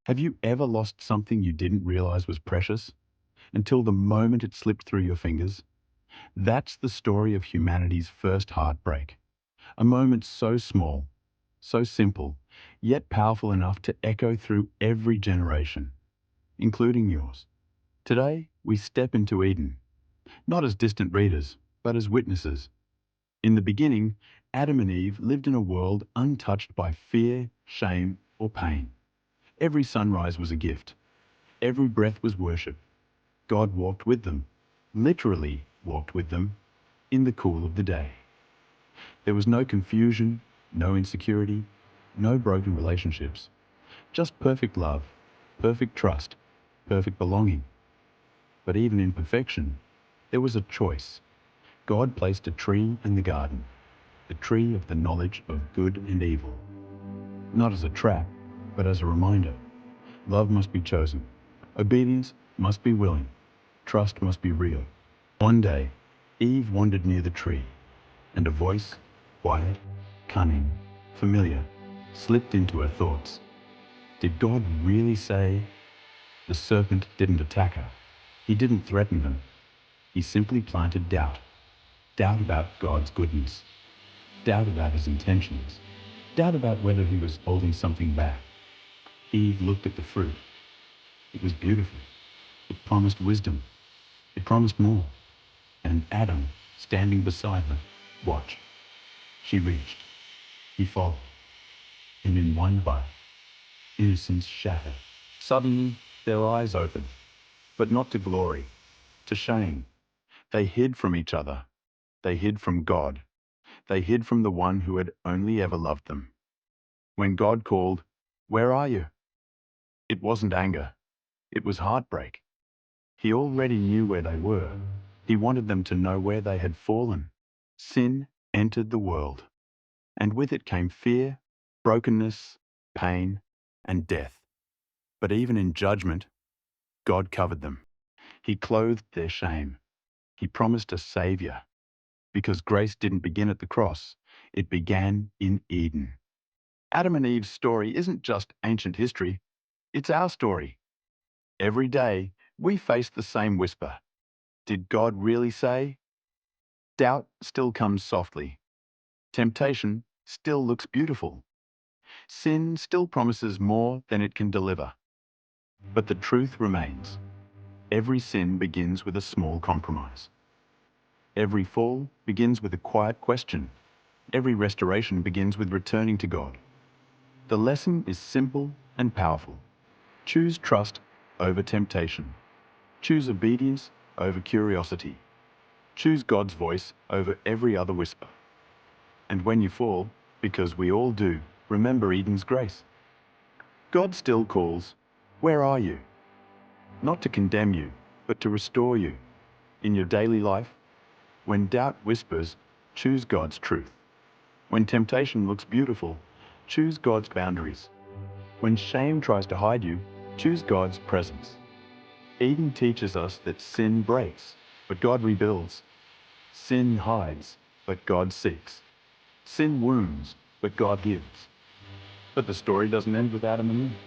Have you ever lost something you didn't realize was precious until the moment it slipped through your fingers? That's the story of humanity's first heartbreak. A moment so small, so simple, yet powerful enough to echo through every generation, including yours. Today, we step into Eden, not as distant readers, but as witnesses. In the beginning, Adam and Eve lived in a world untouched by fear, shame, or pain. Every sunrise was a gift. Every breath was worship. God walked with them, literally walked with them, in the cool of the day. There was no confusion, no insecurity, no broken relationships. Just perfect love, perfect trust, perfect belonging. But even in perfection, there was a choice. God placed a tree in the garden, the tree of the knowledge of good and evil. Not as a trap, but as a reminder. Love must be chosen. Obedience must be willing. Trust must be real. One day, Eve wandered near the tree, and a voice, quiet, cunning, familiar, slipped into her thoughts. Did God really say? The serpent didn't attack her. He didn't threaten her. He simply planted doubt. Doubt about God's goodness. Doubt about his intentions. Doubt about whether he was holding something back. Eve looked at the fruit. It was beautiful. It promised wisdom. It promised more. And Adam, standing beside her, watched. She reached. He followed. And in one bite, innocence shattered. Suddenly, their eyes opened. But not to glory, to shame. They hid from each other. They hid from God. They hid from the one who had only ever loved them. When God called, "Where are you?" It wasn't anger. It was heartbreak. He already knew where they were. He wanted them to know where they had fallen. Sin entered the world, and with it came fear, brokenness, pain, and death. But even in judgment, God covered them. He clothed their shame. He promised a savior, because grace didn't begin at the cross. It began in Eden. Adam and Eve's story isn't just ancient history, it's our story. Every day, we face the same whisper. Did God really say? Doubt still comes softly. Temptation still looks beautiful. Sin still promises more than it can deliver. But the truth remains. Every sin begins with a small compromise. Every fall begins with a quiet question. Every restoration begins with returning to God. The lesson is simple and powerful. Choose trust over temptation. Choose obedience over curiosity. Choose God's voice over every other whisper. And when you fall, because we all do, remember Eden's grace. God still calls, "Where are you?" Not to condemn you, but to restore you. In your daily life, when doubt whispers, choose God's truth. When temptation looks beautiful, choose God's boundaries. When shame tries to hide you, choose God's presence. Eden teaches us that sin breaks, but God rebuilds. Sin hides, but God seeks. Sin wounds, but God gives. But the story doesn't end with Adam and Eve.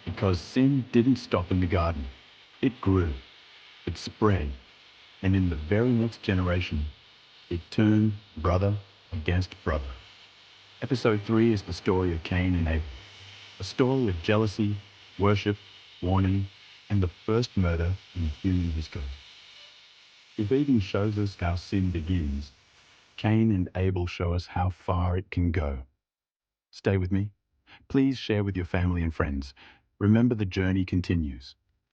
Because sin didn't stop in the garden. It grew, it spread, and in the very next generation, it turned brother against brother. Episode 3 is the story of Cain and Abel, a story of jealousy, worship, warning, and the first murder in human history. If Eden shows us how sin begins, Cain and Abel show us how far it can go. Stay with me. Please share with your family and friends. Remember, the journey continues.